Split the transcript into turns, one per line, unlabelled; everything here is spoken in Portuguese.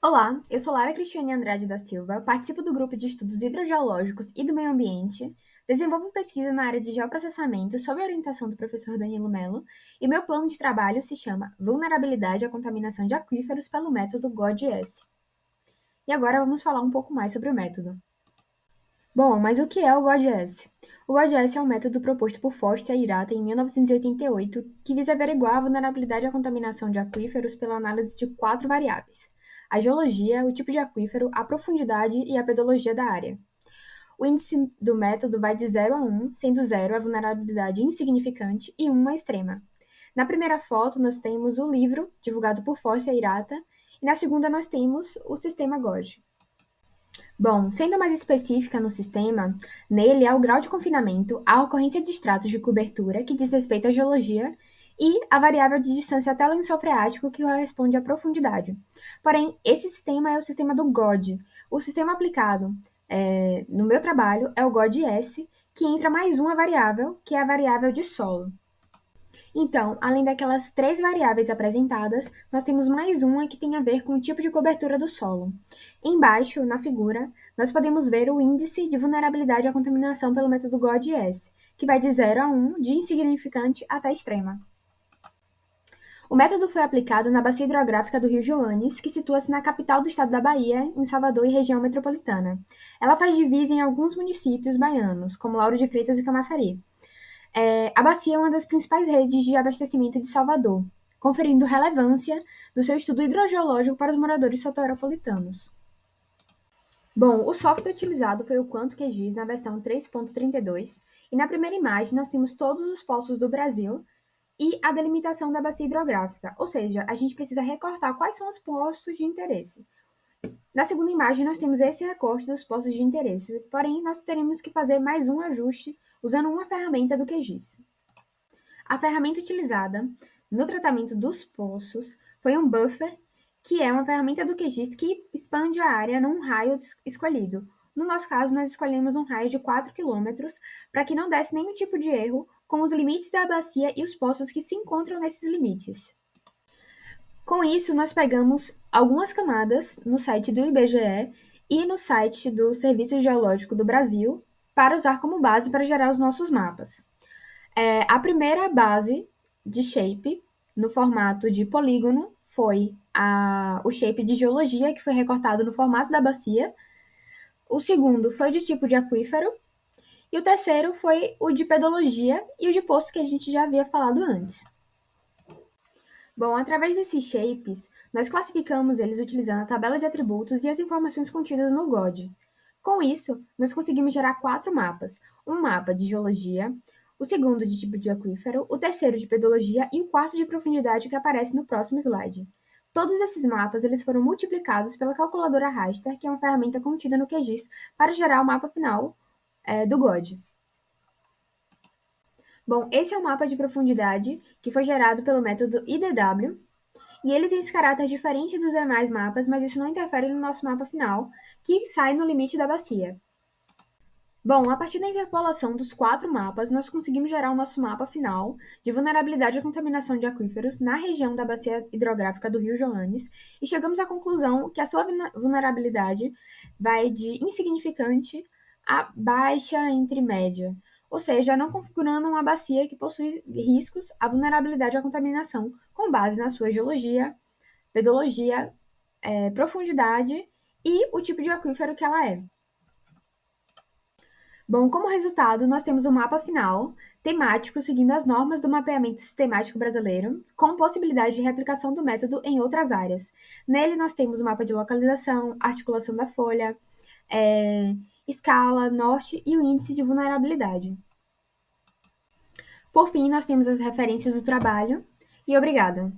Olá, eu sou Lara Cristiane Andrade da Silva, participo do grupo de estudos hidrogeológicos e do meio ambiente, desenvolvo pesquisa na área de geoprocessamento sob a orientação do professor Danilo Mello, e meu plano de trabalho se chama Vulnerabilidade à contaminação de aquíferos pelo método GODS. E agora vamos falar um pouco mais sobre o método. Bom, mas o que é o GODS? O GODS é um método proposto por Foster e Hirata em 1988 que visa averiguar a vulnerabilidade à contaminação de aquíferos pela análise de 4 variáveis: a geologia, o tipo de aquífero, a profundidade e a pedologia da área. O índice do método vai de 0 a 1, sendo 0 a vulnerabilidade insignificante e 1 a extrema. Na primeira foto, nós temos o livro, divulgado por Foster e Hirata, e na segunda nós temos o sistema GOD. Bom, sendo mais específica no sistema, nele há o grau de confinamento, a ocorrência de estratos de cobertura, que diz respeito à geologia, e a variável de distância até o lençol freático, que corresponde à profundidade. Porém, esse sistema é o sistema do GOD. O sistema aplicado no meu trabalho é o GOD-S, que entra mais uma variável, que é a variável de solo. Então, além daquelas 3 variáveis apresentadas, nós temos mais uma que tem a ver com o tipo de cobertura do solo. Embaixo, na figura, nós podemos ver o índice de vulnerabilidade à contaminação pelo método GODS, que vai de 0 a 1, de insignificante até extrema. O método foi aplicado na bacia hidrográfica do Rio Joanes, que situa-se na capital do estado da Bahia, em Salvador e região metropolitana. Ela faz divisa em alguns municípios baianos, como Lauro de Freitas e Camaçari. A bacia é uma das principais redes de abastecimento de Salvador, conferindo relevância do seu estudo hidrogeológico para os moradores soteropolitanos. Bom, o software utilizado foi o Quanto QGIS na versão 3.32, e na primeira imagem nós temos todos os poços do Brasil e a delimitação da bacia hidrográfica, ou seja, a gente precisa recortar quais são os poços de interesse. Na segunda imagem, nós temos esse recorte dos poços de interesse, porém, nós teremos que fazer mais um ajuste usando uma ferramenta do QGIS. A ferramenta utilizada no tratamento dos poços foi um buffer, que é uma ferramenta do QGIS que expande a área num raio escolhido. No nosso caso, nós escolhemos um raio de 4 quilômetros para que não desse nenhum tipo de erro com os limites da bacia e os poços que se encontram nesses limites. Com isso, nós pegamos algumas camadas no site do IBGE e no site do Serviço Geológico do Brasil para usar como base para gerar os nossos mapas. A primeira base de shape, no formato de polígono, foi o shape de geologia, que foi recortado no formato da bacia. O segundo foi de tipo de aquífero. E o terceiro foi o de pedologia e o de poço, que a gente já havia falado antes. Bom, através desses shapes, nós classificamos eles utilizando a tabela de atributos e as informações contidas no GOD. Com isso, nós conseguimos gerar 4 mapas: um mapa de geologia, o segundo de tipo de aquífero, o terceiro de pedologia e o quarto de profundidade, que aparece no próximo slide. Todos esses mapas eles foram multiplicados pela calculadora raster, que é uma ferramenta contida no QGIS, para gerar o mapa final do GOD. Bom, esse é o mapa de profundidade que foi gerado pelo método IDW, e ele tem esse caráter diferente dos demais mapas, mas isso não interfere no nosso mapa final, que sai no limite da bacia. Bom, a partir da interpolação dos 4 mapas, nós conseguimos gerar o nosso mapa final de vulnerabilidade à contaminação de aquíferos na região da bacia hidrográfica do Rio Joanes, e chegamos à conclusão que a sua vulnerabilidade vai de insignificante a baixa entre média, ou seja, não configurando uma bacia que possui riscos à vulnerabilidade à contaminação, com base na sua geologia, pedologia, profundidade e o tipo de aquífero que ela é. Bom, como resultado, nós temos um mapa final temático seguindo as normas do mapeamento sistemático brasileiro, com possibilidade de replicação do método em outras áreas. Nele, nós temos o mapa de localização, articulação da folha, escala, norte e o índice de vulnerabilidade. Por fim, nós temos as referências do trabalho, e obrigada!